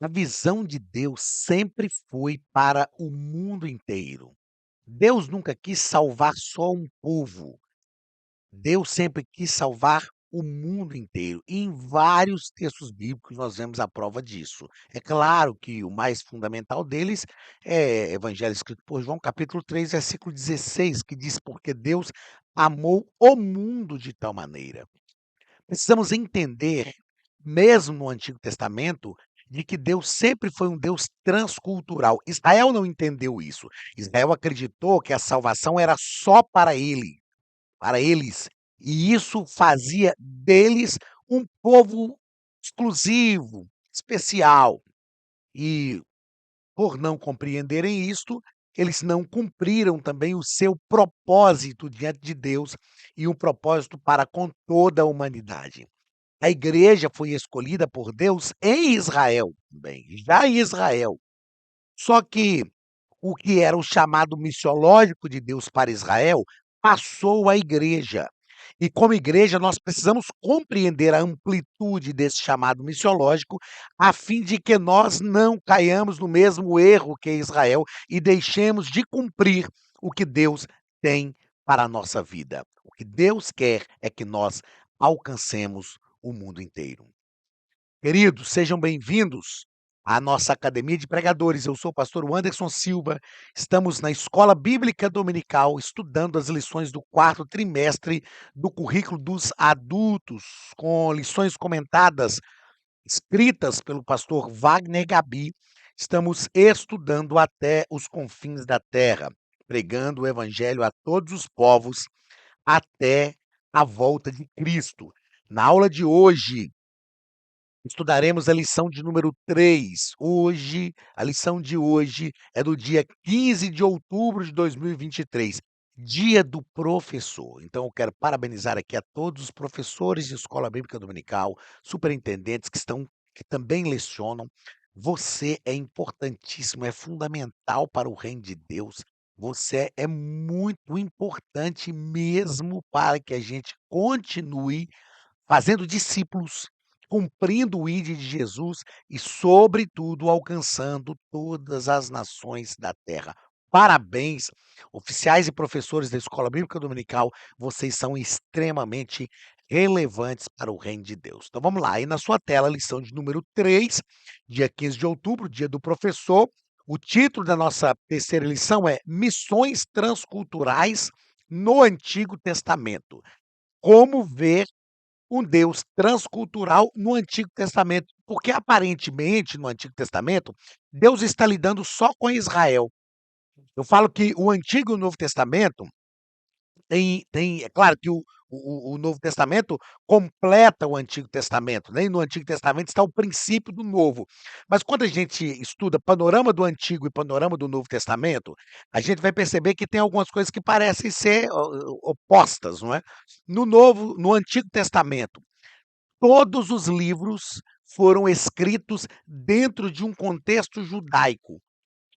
A visão de Deus sempre foi para o mundo inteiro. Deus nunca quis salvar só um povo. Deus sempre quis salvar o mundo inteiro. E em vários textos bíblicos nós vemos a prova disso. É claro que o mais fundamental deles é Evangelho escrito por João, capítulo 3, versículo 16, que diz: Porque Deus amou o mundo de tal maneira. Precisamos entender, mesmo no Antigo Testamento, de que Deus sempre foi um Deus transcultural. Israel não entendeu isso. Israel acreditou que a salvação era só para eles, e isso fazia deles um povo exclusivo, especial. E por não compreenderem isto, eles não cumpriram também o seu propósito diante de Deus e um propósito para com toda a humanidade. A igreja foi escolhida por Deus em Israel também, já em Israel. Só que o que era o chamado missiológico de Deus para Israel passou à igreja. E como igreja, nós precisamos compreender a amplitude desse chamado missiológico, a fim de que nós não caiamos no mesmo erro que Israel e deixemos de cumprir o que Deus tem para a nossa vida. O que Deus quer é que nós alcancemos o mundo inteiro. Queridos, sejam bem-vindos à nossa Academia de Pregadores. Eu sou o pastor Anderson Silva. Estamos na Escola Bíblica Dominical, estudando as lições do quarto trimestre do currículo dos adultos, com lições comentadas, escritas pelo pastor Wagner Gabi. Estamos estudando até os confins da terra, pregando o evangelho a todos os povos até a volta de Cristo. Na aula de hoje, estudaremos a lição de número 3. Hoje, a lição de hoje é do dia 15 de outubro de 2023, dia do professor. Então, eu quero parabenizar aqui a todos os professores de Escola Bíblica Dominical, superintendentes que também lecionam. Você é importantíssimo, é fundamental para o reino de Deus. Você é muito importante mesmo para que a gente continue fazendo discípulos, cumprindo o ID de Jesus e, sobretudo, alcançando todas as nações da terra. Parabéns, oficiais e professores da Escola Bíblica Dominical, vocês são extremamente relevantes para o reino de Deus. Então vamos lá, aí na sua tela, lição de número 3, dia 15 de outubro, dia do professor. O título da nossa terceira lição é Missões Transculturais no Antigo Testamento. Como ver um Deus transcultural no Antigo Testamento, porque aparentemente no Antigo Testamento, Deus está lidando só com Israel. Eu falo que o Antigo e o Novo Testamento é claro que o Novo Testamento completa o Antigo Testamento, né, e no Antigo Testamento está o princípio do Novo. Mas quando a gente estuda panorama do Antigo e panorama do Novo Testamento, a gente vai perceber que tem algumas coisas que parecem ser opostas, não é? No Antigo Testamento, todos os livros foram escritos dentro de um contexto judaico.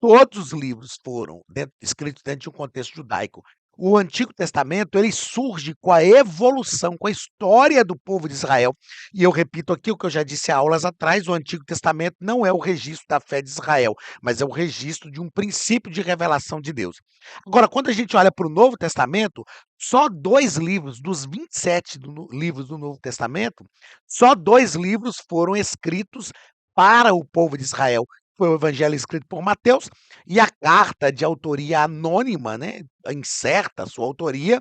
Todos os livros foram escritos dentro de um contexto judaico. O Antigo Testamento, ele surge com a evolução, com a história do povo de Israel. E eu repito aqui o que eu já disse há aulas atrás: o Antigo Testamento não é o registro da fé de Israel, mas é o registro de um princípio de revelação de Deus. Agora, quando a gente olha para o Novo Testamento, só 2 livros dos 27 livros do Novo Testamento, só 2 livros foram escritos para o povo de Israel. Foi o evangelho escrito por Mateus e a carta de autoria anônima, né, incerta a sua autoria,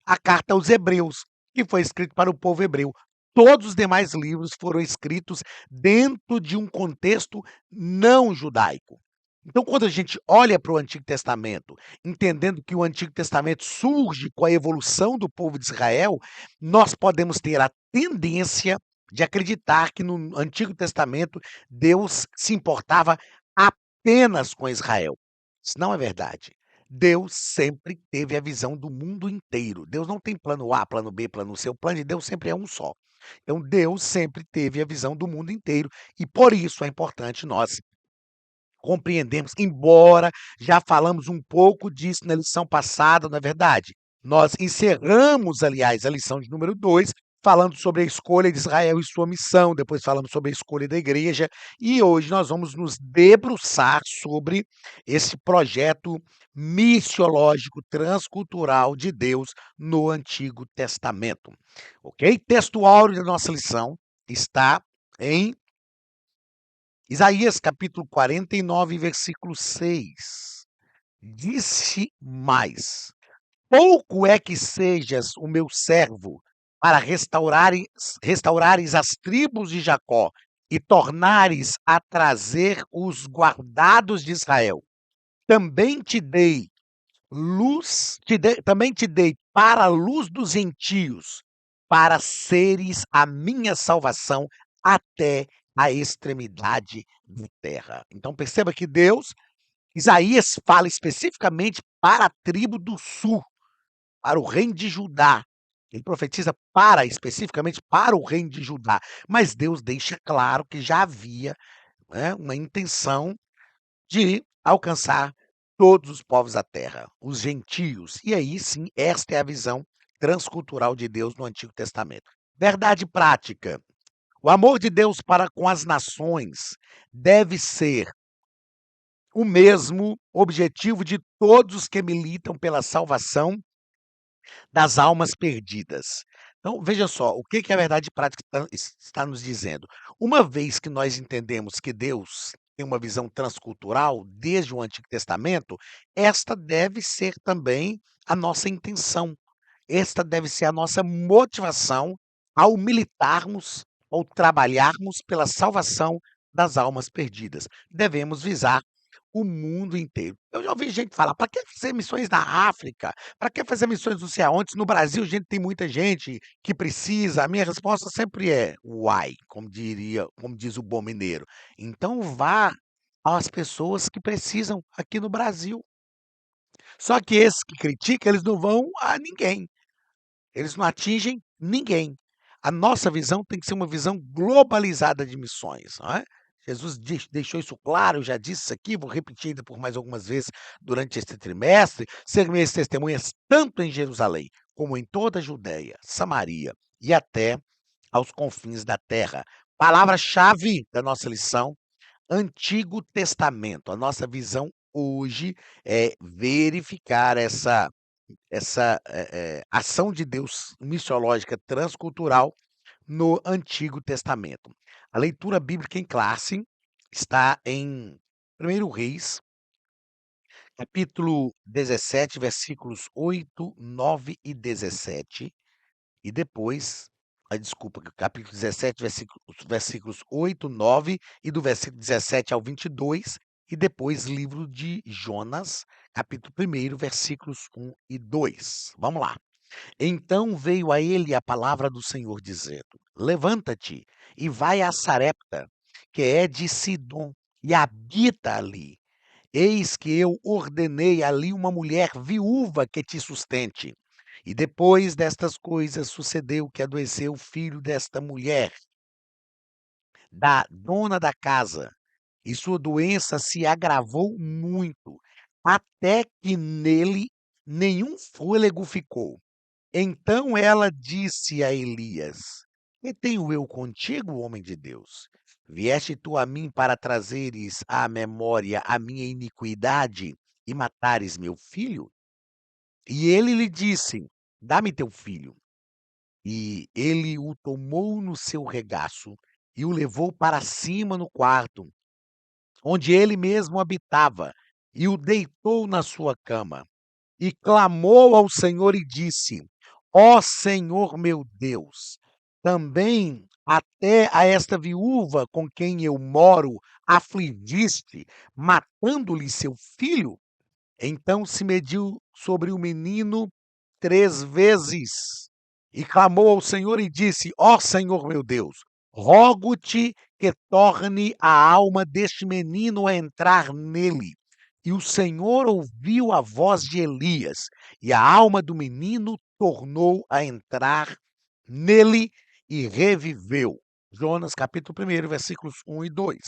a carta aos Hebreus, que foi escrito para o povo hebreu. Todos os demais livros foram escritos dentro de um contexto não judaico. Então, quando a gente olha para o Antigo Testamento, entendendo que o Antigo Testamento surge com a evolução do povo de Israel, nós podemos ter a tendência de acreditar que no Antigo Testamento Deus se importava apenas com Israel. Isso não é verdade. Deus sempre teve a visão do mundo inteiro. Deus não tem plano A, plano B, plano C. O plano de Deus sempre é um só. Então, Deus sempre teve a visão do mundo inteiro e por isso é importante nós compreendemos, embora já falamos um pouco disso na lição passada, não é verdade? Nós encerramos, aliás, a lição de número 2 falando sobre a escolha de Israel e sua missão, depois falamos sobre a escolha da igreja, e hoje nós vamos nos debruçar sobre esse projeto missiológico transcultural de Deus no Antigo Testamento, ok? Texto áureo da nossa lição está em Isaías capítulo 49, versículo 6. Disse mais: pouco é que sejas o meu servo para restaurares as tribos de Jacó e tornares a trazer os guardados de Israel. Também te dei também te dei para a luz dos gentios, para seres a minha salvação até a extremidade da terra. Então perceba que Isaías fala especificamente para a tribo do sul, para o reino de Judá. Ele profetiza especificamente para o reino de Judá, mas Deus deixa claro que já havia, né, uma intenção de alcançar todos os povos da terra, os gentios. E aí sim, esta é a visão transcultural de Deus no Antigo Testamento. Verdade prática: o amor de Deus para com as nações deve ser o mesmo objetivo de todos os que militam pela salvação das almas perdidas. Então, veja só, o que que a verdade prática está nos dizendo? Uma vez que nós entendemos que Deus tem uma visão transcultural desde o Antigo Testamento, esta deve ser também a nossa intenção. Esta deve ser a nossa motivação ao militarmos, ou trabalharmos pela salvação das almas perdidas. Devemos visar o mundo inteiro. Eu já ouvi gente falar: "Para que fazer missões na África? Para que fazer missões não sei aonde, se no Brasil gente tem muita gente que precisa?" A minha resposta sempre é: "Uai", como diz o bom mineiro. Então vá às pessoas que precisam aqui no Brasil. Só que esses que criticam, eles não vão a ninguém. Eles não atingem ninguém. A nossa visão tem que ser uma visão globalizada de missões, não é? Jesus deixou isso claro, eu já disse isso aqui, vou repetir ainda por mais algumas vezes durante este trimestre: "Ser minhas testemunhas tanto em Jerusalém, como em toda a Judéia, Samaria e até aos confins da terra". Palavra-chave da nossa lição: Antigo Testamento. A nossa visão hoje é verificar essa ação de Deus missiológica transcultural no Antigo Testamento. A leitura bíblica em classe está em 1 Reis, capítulo 17, versículos 8, 9 e 17, e depois, desculpa, capítulo 17, versículos 8, 9 e do versículo 17 ao 22, e depois livro de Jonas, capítulo 1, versículos 1 e 2. Vamos lá. Então veio a ele a palavra do Senhor dizendo: levanta-te e vai a Sarepta, que é de Sidom, e habita ali. Eis que eu ordenei ali uma mulher viúva que te sustente. E depois destas coisas sucedeu que adoeceu o filho desta mulher, da dona da casa, e sua doença se agravou muito, até que nele nenhum fôlego ficou. Então ela disse a Elias: que tenho eu contigo, homem de Deus? Vieste tu a mim para trazeres à memória a minha iniquidade e matares meu filho? E ele lhe disse: dá-me teu filho. E ele o tomou no seu regaço e o levou para cima no quarto, onde ele mesmo habitava, e o deitou na sua cama. E clamou ao Senhor e disse: ó Senhor meu Deus, também até a esta viúva com quem eu moro afligiste, matando-lhe seu filho? Então se mediu sobre o menino 3 vezes, e clamou ao Senhor e disse: ó Senhor meu Deus, rogo-te que torne a alma deste menino a entrar nele. E o Senhor ouviu a voz de Elias, e a alma do menino tornou a entrar nele e reviveu. Jonas capítulo 1, versículos 1 e 2.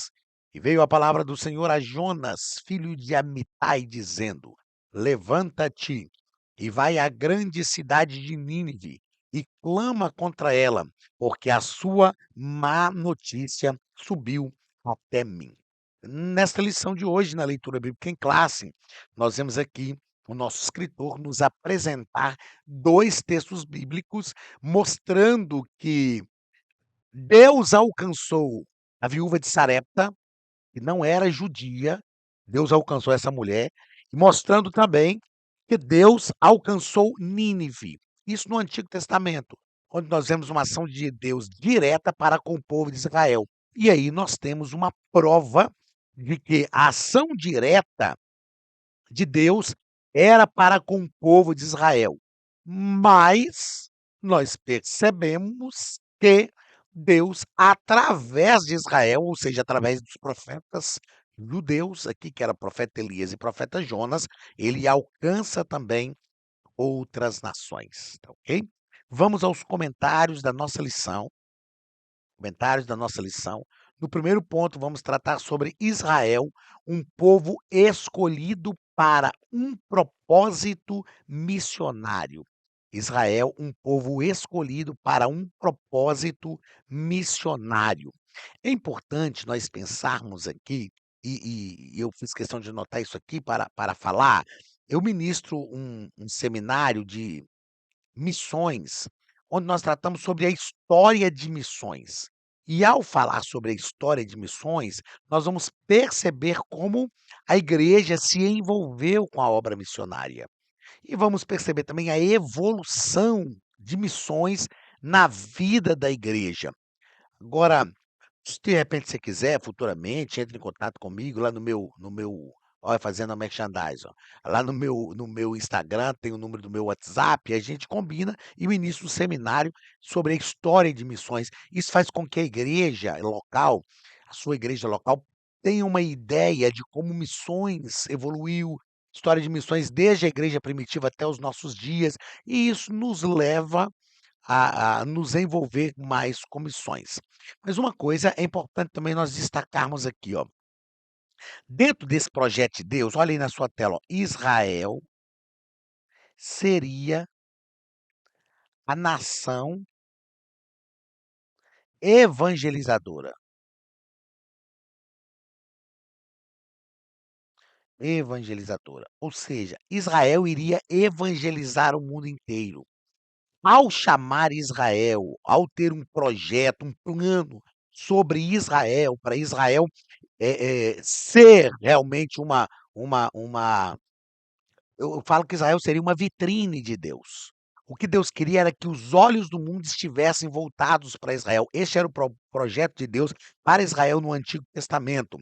E veio a palavra do Senhor a Jonas, filho de Amitai, dizendo: levanta-te e vai à grande cidade de Nínive e clama contra ela, porque a sua má notícia subiu até mim. Nesta lição de hoje, na leitura bíblica em classe, nós vemos aqui o nosso escritor nos apresentar 2 textos bíblicos mostrando que Deus alcançou a viúva de Sarepta, que não era judia, Deus alcançou essa mulher, e mostrando também que Deus alcançou Nínive. Isso no Antigo Testamento, onde nós vemos uma ação de Deus direta para com o povo de Israel. E aí nós temos uma prova de que a ação direta de Deus era para com o povo de Israel. Mas nós percebemos que Deus, através de Israel, ou seja, através dos profetas judeus, aqui que era o profeta Elias e o profeta Jonas, ele alcança também outras nações, tá ok? Vamos aos comentários da nossa lição. No primeiro ponto, vamos tratar sobre Israel, um povo escolhido para um propósito missionário. Israel, um povo escolhido para um propósito missionário. É importante nós pensarmos aqui, e eu fiz questão de anotar isso aqui para falar. Eu ministro um seminário de missões, onde nós tratamos sobre a história de missões. E ao falar sobre a história de missões, nós vamos perceber como a igreja se envolveu com a obra missionária. E vamos perceber também a evolução de missões na vida da igreja. Agora, se de repente você quiser, futuramente, entre em contato comigo lá no meu olha, fazendo a merchandising, ó. Lá no meu Instagram, tem o número do meu WhatsApp, a gente combina e eu inicio um seminário sobre a história de missões. Isso faz com que a igreja local, a sua igreja local, tenha uma ideia de como missões evoluiu, história de missões desde a igreja primitiva até os nossos dias, e isso nos leva a nos envolver mais com missões. Mas uma coisa é importante também nós destacarmos aqui, ó, dentro desse projeto de Deus, olha aí na sua tela, ó, Israel seria a nação evangelizadora. Evangelizadora. Ou seja, Israel iria evangelizar o mundo inteiro. Ao chamar Israel, ao ter um projeto, um plano sobre Israel, para Israel ser realmente uma eu falo que Israel seria uma vitrine de Deus. O que Deus queria era que os olhos do mundo estivessem voltados para Israel. Este era o projeto de Deus para Israel no Antigo Testamento.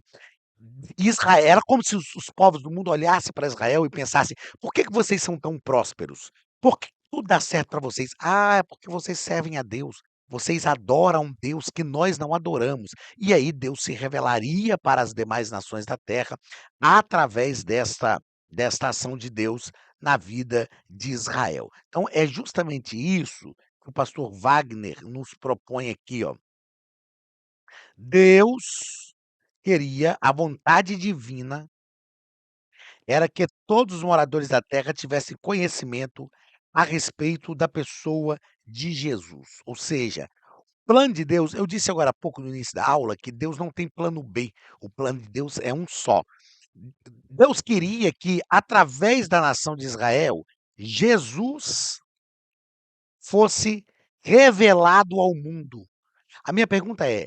Israel era como se os povos do mundo olhassem para Israel e pensassem: "Por que que vocês são tão prósperos? Por que tudo dá certo para vocês?" "Ah, é porque vocês servem a Deus. Vocês adoram um Deus que nós não adoramos." E aí Deus se revelaria para as demais nações da terra através desta ação de Deus na vida de Israel. Então é justamente isso que o pastor Wagner nos propõe aqui, ó. Deus queria, a vontade divina era que todos os moradores da terra tivessem conhecimento a respeito da pessoa de Jesus. Ou seja, o plano de Deus, eu disse agora há pouco no início da aula que Deus não tem plano B, o plano de Deus é um só. Deus queria que, através da nação de Israel, Jesus fosse revelado ao mundo. A minha pergunta é: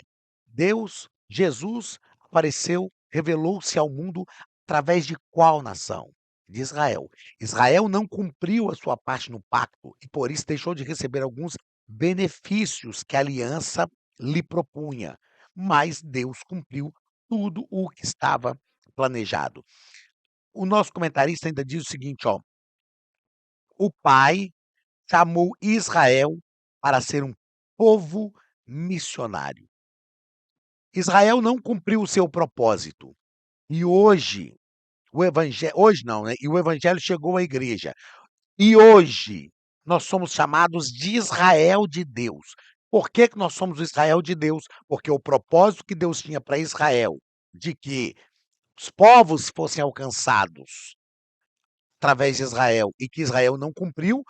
Jesus apareceu, revelou-se ao mundo através de qual nação? De Israel. Israel não cumpriu a sua parte no pacto e por isso deixou de receber alguns benefícios que a aliança lhe propunha, mas Deus cumpriu tudo o que estava planejado. O nosso comentarista ainda diz o seguinte, ó: "O Pai chamou Israel para ser um povo missionário." Israel não cumpriu o seu propósito. E hoje não, né, e o evangelho chegou à igreja. E hoje nós somos chamados de Israel de Deus. Por que que nós somos o Israel de Deus? Porque o propósito que Deus tinha para Israel, de que os povos fossem alcançados através de Israel e que Israel não cumpriu,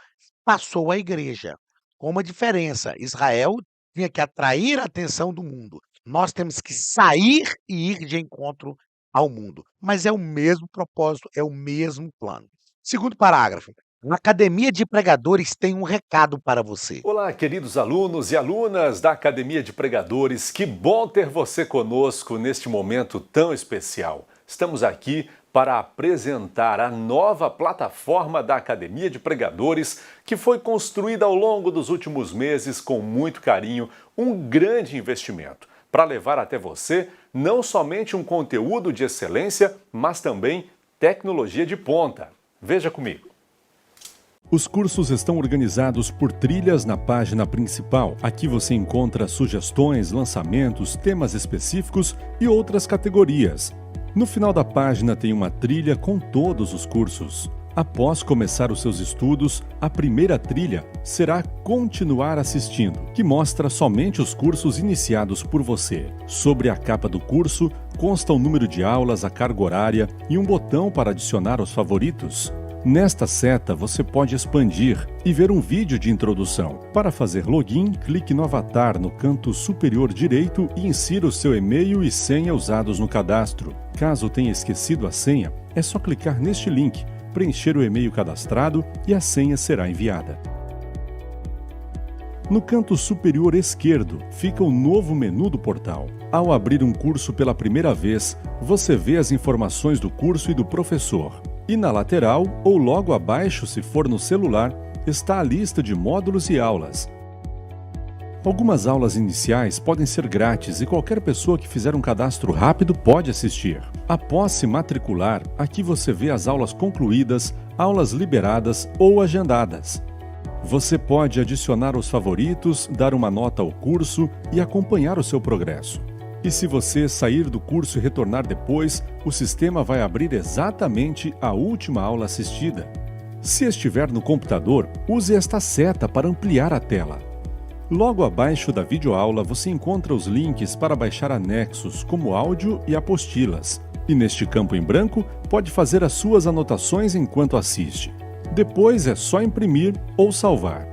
passou à igreja. com uma diferença: Israel tinha que atrair a atenção do mundo. Nós temos que sair e ir de encontro ao mundo, mas é o mesmo propósito, é o mesmo plano. Segundo parágrafo: a Academia de Pregadores tem um recado para você. Olá, queridos alunos e alunas da Academia de Pregadores, que bom ter você conosco neste momento tão especial. Estamos aqui para apresentar a nova plataforma da Academia de Pregadores, que foi construída ao longo dos últimos meses com muito carinho, um grande investimento, para levar até você não somente um conteúdo de excelência, mas também tecnologia de ponta. Veja comigo. Os cursos estão organizados por trilhas na página principal. Aqui você encontra sugestões, lançamentos, temas específicos e outras categorias. No final da página tem uma trilha com todos os cursos. Após começar os seus estudos, a primeira trilha será Continuar assistindo, que mostra somente os cursos iniciados por você. Sobre a capa do curso consta o número de aulas, a carga horária e um botão para adicionar aos favoritos. Nesta seta, você pode expandir e ver um vídeo de introdução. Para fazer login, clique no avatar no canto superior direito e insira o seu e-mail e senha usados no cadastro. Caso tenha esquecido a senha, é só clicar neste link, preencher o e-mail cadastrado e a senha será enviada. No canto superior esquerdo fica o novo menu do portal. Ao abrir um curso pela primeira vez, você vê as informações do curso e do professor. E na lateral, ou logo abaixo se for no celular, está a lista de módulos e aulas. Algumas aulas iniciais podem ser grátis e qualquer pessoa que fizer um cadastro rápido pode assistir. Após se matricular, aqui você vê as aulas concluídas, aulas liberadas ou agendadas. Você pode adicionar os favoritos, dar uma nota ao curso e acompanhar o seu progresso. E se você sair do curso e retornar depois, o sistema vai abrir exatamente a última aula assistida. Se estiver no computador, use esta seta para ampliar a tela. Logo abaixo da videoaula você encontra os links para baixar anexos, como áudio e apostilas. E neste campo em branco, pode fazer as suas anotações enquanto assiste. Depois é só imprimir ou salvar.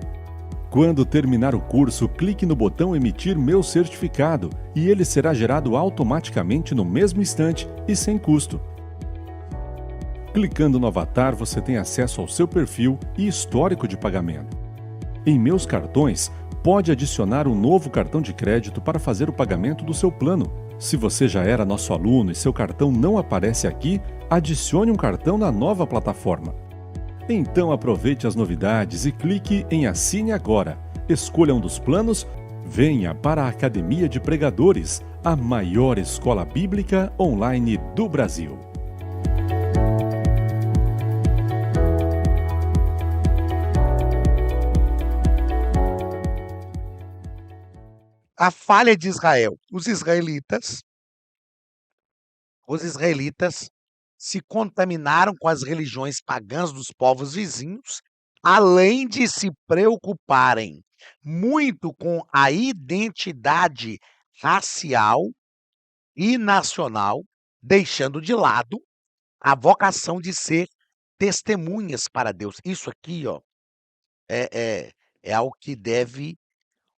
Quando terminar o curso, clique no botão Emitir meu certificado e ele será gerado automaticamente no mesmo instante e sem custo. Clicando no avatar, você tem acesso ao seu perfil e histórico de pagamento. Em Meus Cartões, pode adicionar um novo cartão de crédito para fazer o pagamento do seu plano. Se você já era nosso aluno e seu cartão não aparece aqui, adicione um cartão na nova plataforma. Então aproveite as novidades e clique em Assine Agora. Escolha um dos planos, venha para a Academia de Pregadores, a maior escola bíblica online do Brasil. A falha de Israel. Os israelitas se contaminaram com as religiões pagãs dos povos vizinhos, além de se preocuparem muito com a identidade racial e nacional, deixando de lado a vocação de ser testemunhas para Deus. Isso aqui, ó, é algo que deve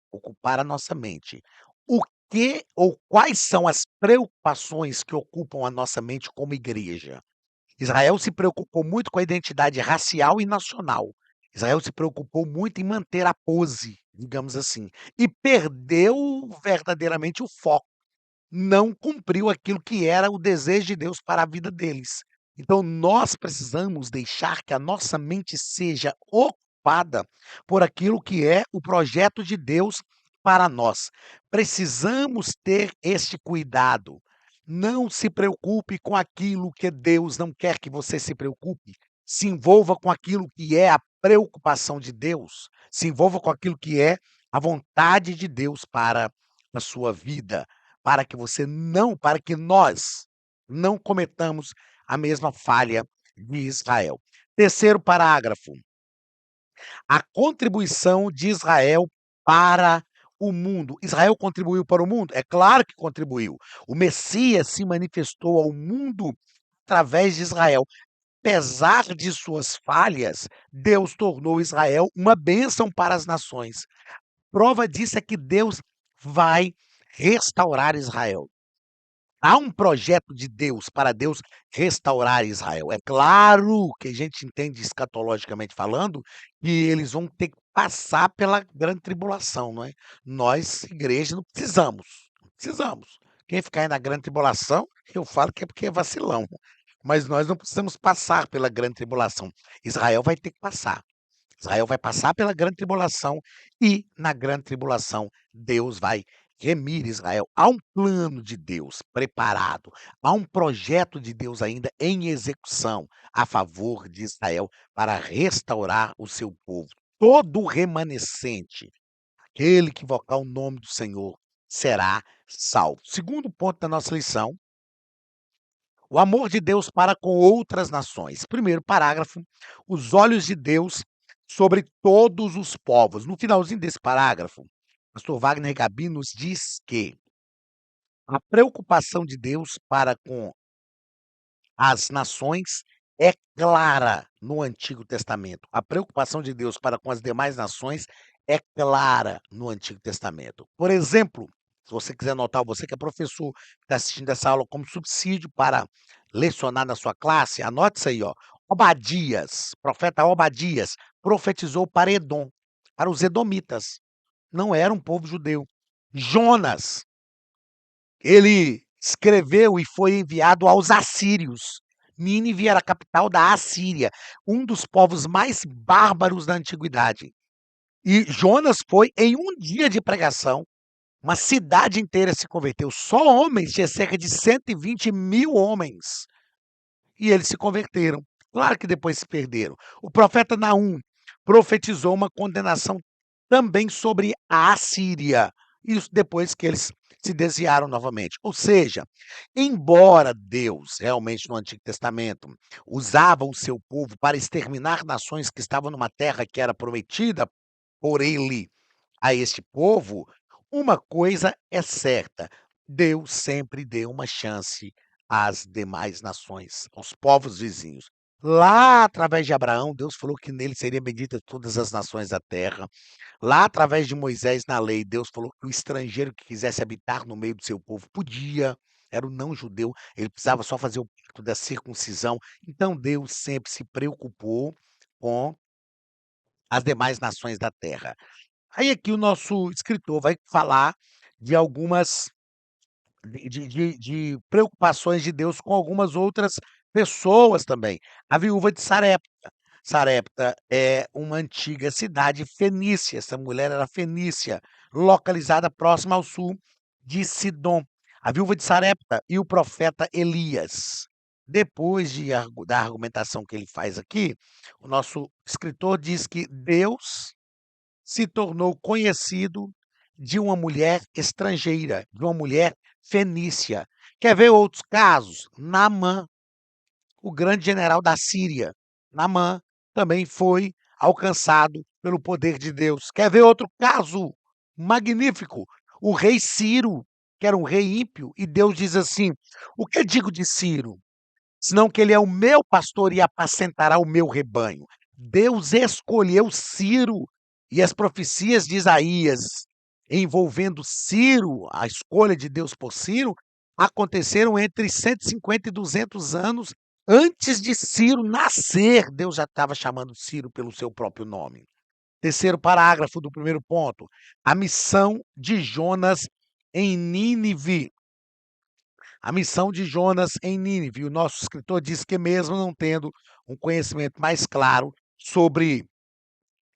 ocupar a nossa mente. O que ou quais são as preocupações que ocupam a nossa mente como igreja? Israel se preocupou muito com a identidade racial e nacional. Israel se preocupou muito em manter a pose, digamos assim, e perdeu verdadeiramente o foco. Não cumpriu aquilo que era o desejo de Deus para a vida deles. Então nós precisamos deixar que a nossa mente seja ocupada por aquilo que é o projeto de Deus para nós. Precisamos ter este cuidado. Não se preocupe com aquilo que Deus não quer que você se preocupe. Se envolva com aquilo que é a preocupação de Deus. Se envolva com aquilo que é a vontade de Deus para a sua vida, para que nós não cometamos a mesma falha de Israel. Terceiro parágrafo. A contribuição de Israel para o mundo. Israel contribuiu para o mundo? É claro que contribuiu. O Messias se manifestou ao mundo através de Israel. apesar de suas falhas, Deus tornou Israel uma bênção para as nações. Prova disso é que Deus vai restaurar Israel. Há um projeto de Deus para Deus restaurar Israel. É claro que a gente entende escatologicamente falando, que eles vão ter que passar pela grande tribulação, não é? Nós, igreja, não precisamos, não precisamos. Quem ficar aí na grande tribulação, eu falo que é porque é vacilão, mas nós não precisamos passar pela grande tribulação. Israel vai ter que passar. Israel vai passar pela grande tribulação e, na grande tribulação, Deus vai remir Israel. Há um plano de Deus preparado, há um projeto de Deus ainda em execução a favor de Israel para restaurar o seu povo. Todo remanescente, aquele que invocar o nome do Senhor, será salvo. Segundo ponto da nossa lição, o amor de Deus para com outras nações. Primeiro parágrafo, os olhos de Deus sobre todos os povos. No finalzinho desse parágrafo, pastor Wagner Gabi nos diz que a preocupação de Deus para com as nações é clara no Antigo Testamento. A preocupação de Deus para com as demais nações é clara no Antigo Testamento. Por exemplo, se você quiser anotar, você que é professor, está assistindo essa aula como subsídio para lecionar na sua classe, anote isso aí, ó. Obadias, profeta Obadias, profetizou para Edom, para os edomitas. Não era um povo judeu. Jonas, ele escreveu e foi enviado aos assírios. Nínive era a capital da Assíria, um dos povos mais bárbaros da antiguidade. E Jonas foi em um dia de pregação, uma cidade inteira se converteu. Só homens, tinha cerca de 120 mil homens. E eles se converteram. Claro que depois se perderam. O profeta Naum profetizou uma condenação também sobre a Assíria. Isso depois que eles se desviaram novamente. Ou seja, embora Deus, realmente no Antigo Testamento, usava o seu povo para exterminar nações que estavam numa terra que era prometida por ele a este povo, uma coisa é certa: Deus sempre deu uma chance às demais nações, aos povos vizinhos. Lá através de Abraão, Deus falou que nele seria bendita todas as nações da terra. Lá através de Moisés na lei, Deus falou que o estrangeiro que quisesse habitar no meio do seu povo podia, era o não judeu, ele precisava só fazer o pacto da circuncisão. Então Deus sempre se preocupou com as demais nações da terra. Aí aqui o nosso escritor vai falar de algumas de preocupações de Deus com algumas outras pessoas também. A viúva de Sarepta. Sarepta é uma antiga cidade fenícia, essa mulher era fenícia, localizada próxima ao sul de Sidom. A viúva de Sarepta e o profeta Elias. Depois da argumentação que ele faz aqui, o nosso escritor diz que Deus se tornou conhecido de uma mulher estrangeira, de uma mulher fenícia. Quer ver outros casos? Naamã, o grande general da Síria. Naamã também foi alcançado pelo poder de Deus. Quer ver outro caso magnífico? O rei Ciro, que era um rei ímpio, e Deus diz assim: o que digo de Ciro? Senão que ele é o meu pastor e apacentará o meu rebanho. Deus escolheu Ciro e as profecias de Isaías envolvendo Ciro, a escolha de Deus por Ciro, aconteceram entre 150 e 200 anos antes de Ciro nascer. Deus já estava chamando Ciro pelo seu próprio nome. Terceiro parágrafo do primeiro ponto, a missão de Jonas em Nínive. A missão de Jonas em Nínive. O nosso escritor diz que, mesmo não tendo um conhecimento mais claro sobre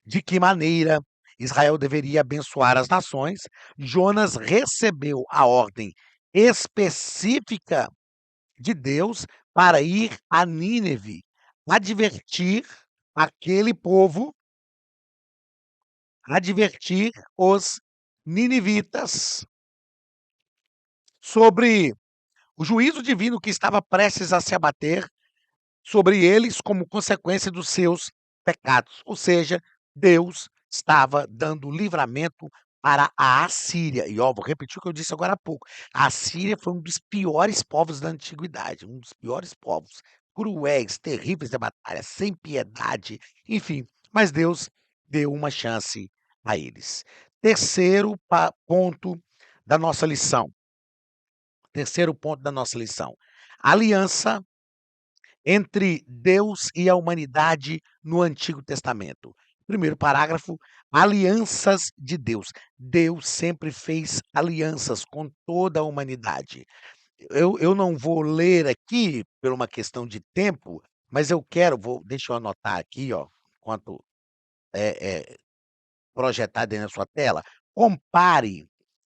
de que maneira Israel deveria abençoar as nações, Jonas recebeu a ordem específica de Deus para ir a Nínive, advertir aquele povo, advertir os ninivitas sobre o juízo divino que estava prestes a se abater sobre eles como consequência dos seus pecados. Ou seja, Deus estava dando livramento para a Assíria. E ó, vou repetir o que eu disse agora há pouco. A Assíria foi um dos piores povos da antiguidade, um dos piores povos. cruéis, terríveis da batalha, sem piedade, enfim, mas Deus deu uma chance a eles. Terceiro ponto da nossa lição, terceiro ponto da nossa lição, aliança entre Deus e a humanidade no Antigo Testamento. Primeiro parágrafo, alianças de Deus. Deus sempre fez alianças com toda a humanidade. Eu não vou ler aqui por uma questão de tempo, mas eu quero deixa eu anotar aqui, ó, enquanto é projetado aí na sua tela. Compare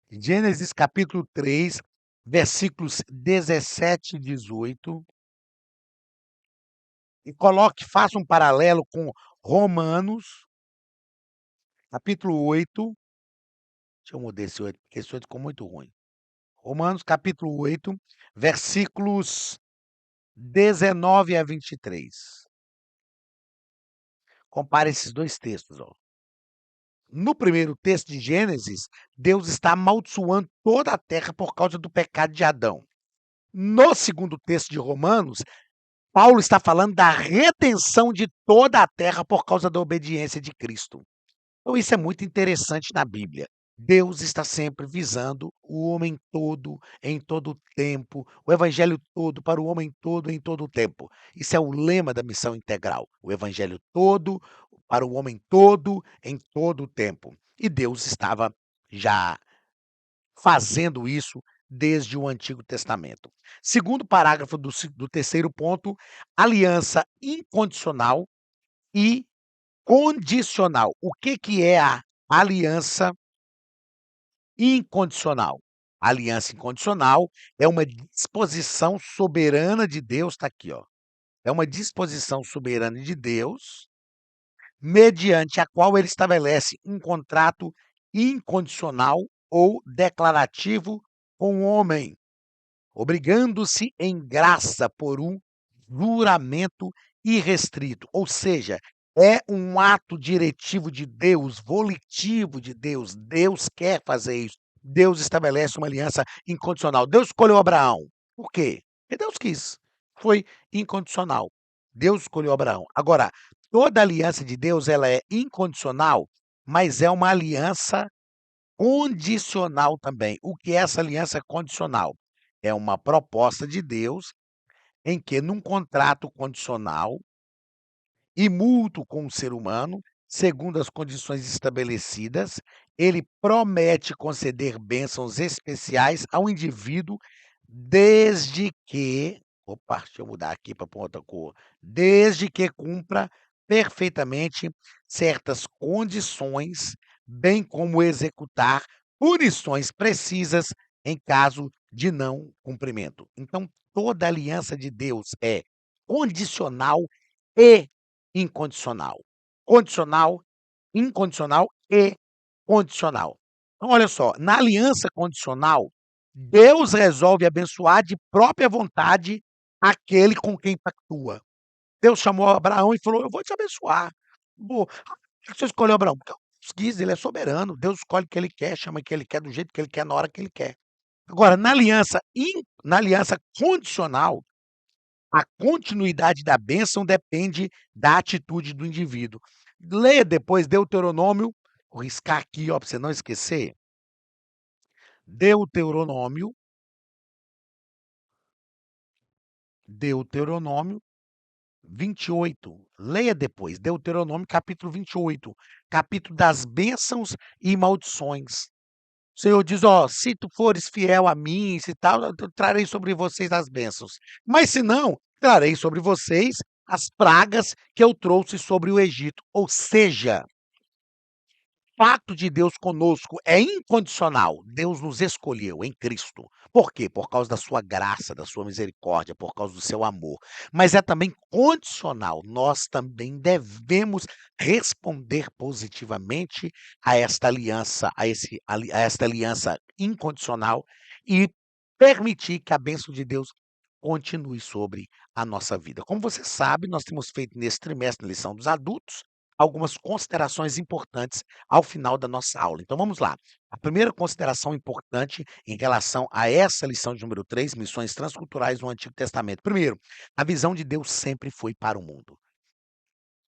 Gênesis capítulo 3, versículos 17 e 18, e faça um paralelo com Romanos, capítulo 8. Deixa eu mudar esse 8, porque esse 8 ficou muito ruim. Romanos capítulo 8, versículos 19 a 23. Compare esses 2 textos, ó. No primeiro texto de Gênesis, Deus está amaldiçoando toda a terra por causa do pecado de Adão. No segundo texto de Romanos, Paulo está falando da redenção de toda a terra por causa da obediência de Cristo. Então isso é muito interessante na Bíblia. Deus está sempre visando o homem todo, em todo o tempo, o evangelho todo para o homem todo em todo o tempo. Isso é o lema da missão integral, o evangelho todo para o homem todo em todo o tempo. E Deus estava já fazendo isso desde o Antigo Testamento. Segundo parágrafo do terceiro ponto, aliança incondicional e condicional. O que é a aliança incondicional? A aliança incondicional é uma disposição soberana de Deus, está aqui, ó. É uma disposição soberana de Deus, mediante a qual ele estabelece um contrato incondicional ou declarativo com o homem, obrigando-se em graça por um juramento irrestrito, ou seja, é um ato diretivo de Deus, volitivo de Deus. Deus quer fazer isso. Deus estabelece uma aliança incondicional. Deus escolheu Abraão. Por quê? Porque Deus quis. Foi incondicional. Deus escolheu Abraão. Agora, toda aliança de Deus ela é incondicional, mas é uma aliança condicional também. O que é essa aliança condicional? É uma proposta de Deus em que, num contrato condicional e mútuo com o ser humano, segundo as condições estabelecidas, ele promete conceder bênçãos especiais ao indivíduo desde que opa, deixa eu mudar aqui para outra cor. Desde que cumpra perfeitamente certas condições, bem como executar punições precisas em caso de não cumprimento. Então, toda aliança de Deus é condicional e incondicional. Condicional, incondicional e condicional. Então, olha só, na aliança condicional, Deus resolve abençoar de própria vontade aquele com quem pactua. Deus chamou Abraão e falou: "Eu vou te abençoar". Por que você escolheu Abraão? Porque Deus quis, ele é soberano. Deus escolhe o que ele quer, chama quem ele quer, do jeito que ele quer, na hora que ele quer. Agora, na aliança condicional, a continuidade da bênção depende da atitude do indivíduo. Leia depois Deuteronômio, vou riscar aqui, ó, para você não esquecer. Deuteronômio, Deuteronômio 28. Leia depois, Deuteronômio capítulo 28, capítulo das bênçãos e maldições. O Senhor diz: "Ó, se tu fores fiel a mim, se tal, eu trarei sobre vocês as bênçãos. Mas se não, trarei sobre vocês as pragas que eu trouxe sobre o Egito". Ou seja, pacto de Deus conosco é incondicional. Deus nos escolheu em Cristo. Por quê? Por causa da sua graça, da sua misericórdia, por causa do seu amor. Mas é também condicional. Nós também devemos responder positivamente a esta aliança, a esta aliança incondicional e permitir que a bênção de Deus continue sobre a nossa vida. Como você sabe, nós temos feito nesse trimestre, na lição dos adultos, algumas considerações importantes ao final da nossa aula. Então vamos lá. A primeira consideração importante em relação a essa lição de número 3, missões transculturais no Antigo Testamento. Primeiro, a visão de Deus sempre foi para o mundo.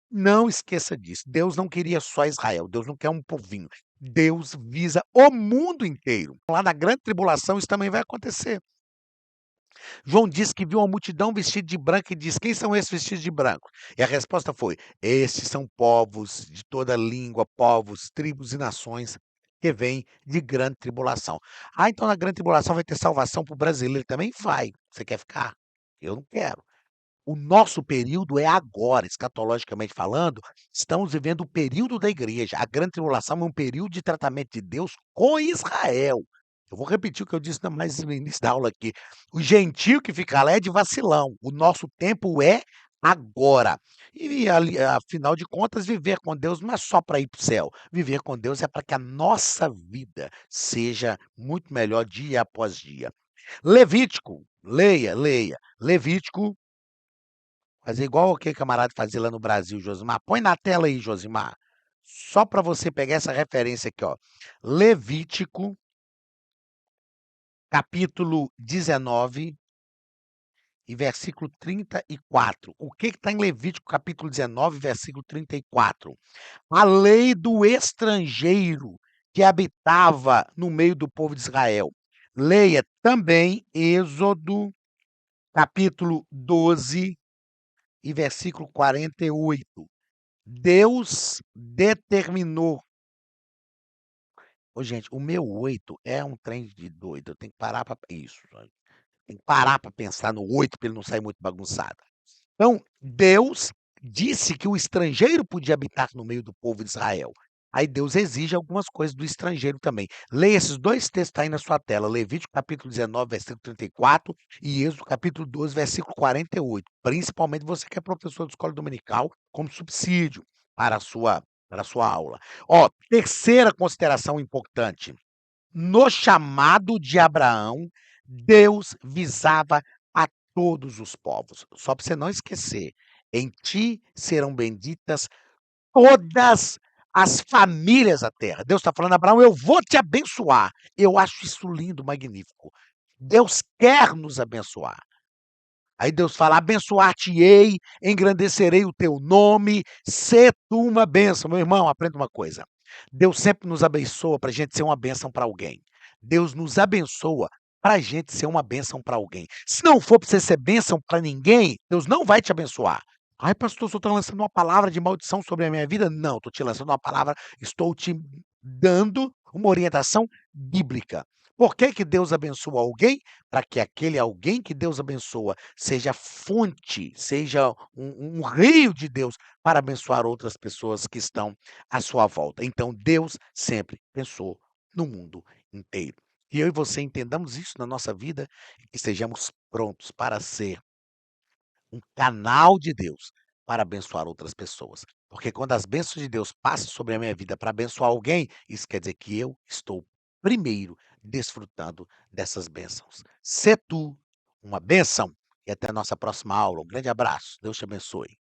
Não esqueça disso. Deus não queria só Israel, Deus não quer um povinho. Deus visa o mundo inteiro. Lá na grande tribulação isso também vai acontecer. João disse que viu uma multidão vestida de branco e disse: "Quem são esses vestidos de branco?" E a resposta foi: "Estes são povos de toda língua, povos, tribos e nações que vêm de grande tribulação." Ah, então na grande tribulação vai ter salvação para o brasileiro também? Vai. Você quer ficar? Eu não quero. O nosso período é agora, escatologicamente falando, estamos vivendo o período da igreja. A grande tribulação é um período de tratamento de Deus com Israel. Eu vou repetir o que eu disse mais no início da aula aqui. O gentio que fica lá é de vacilão. O nosso tempo é agora. E ali, afinal de contas, viver com Deus não é só para ir para o céu. Viver com Deus é para que a nossa vida seja muito melhor dia após dia. Levítico, leia, leia. Levítico, fazer igual aquele camarada fazia lá no Brasil, Josimar. Põe na tela aí, Josimar. Só para você pegar essa referência aqui, ó. Levítico, capítulo 19 e versículo 34. O que está em Levítico, capítulo 19, versículo 34? A lei do estrangeiro que habitava no meio do povo de Israel. Leia também Êxodo, capítulo 12 e versículo 48. Deus determinou. Ô, gente, o meu 8 é um trem de doido, eu tenho que parar para isso, sabe, tem que parar para pensar no 8 para ele não sair muito bagunçado. Então, Deus disse que o estrangeiro podia habitar no meio do povo de Israel. Aí Deus exige algumas coisas do estrangeiro também. Leia esses 2 textos aí na sua tela, Levítico capítulo 19, versículo 34 e Êxodo capítulo 12, versículo 48. Principalmente você que é professor de escola dominical, como subsídio para a sua aula. Ó, terceira consideração importante. No chamado de Abraão, Deus visava a todos os povos. Só para você não esquecer, em ti serão benditas todas as famílias da terra. Deus está falando, Abraão, eu vou te abençoar. Eu acho isso lindo, magnífico. Deus quer nos abençoar. Aí Deus fala: "Abençoar-te-ei, engrandecerei o teu nome, sê tu uma bênção." Meu irmão, aprenda uma coisa, Deus sempre nos abençoa para a gente ser uma bênção para alguém. Deus nos abençoa para a gente ser uma bênção para alguém. Se não for para você ser bênção para ninguém, Deus não vai te abençoar. "Ai pastor, o senhor está lançando uma palavra de maldição sobre a minha vida." Não, estou te lançando uma palavra, estou te dando uma orientação bíblica. Por que que Deus abençoa alguém? Para que aquele alguém que Deus abençoa seja fonte, seja um rio de Deus para abençoar outras pessoas que estão à sua volta. Então Deus sempre pensou no mundo inteiro. Que eu e você entendamos isso na nossa vida e que estejamos prontos para ser um canal de Deus para abençoar outras pessoas. Porque quando as bênçãos de Deus passam sobre a minha vida para abençoar alguém, isso quer dizer que eu estou primeiro desfrutando dessas bênçãos. Sê tu uma bênção e até a nossa próxima aula. Um grande abraço. Deus te abençoe.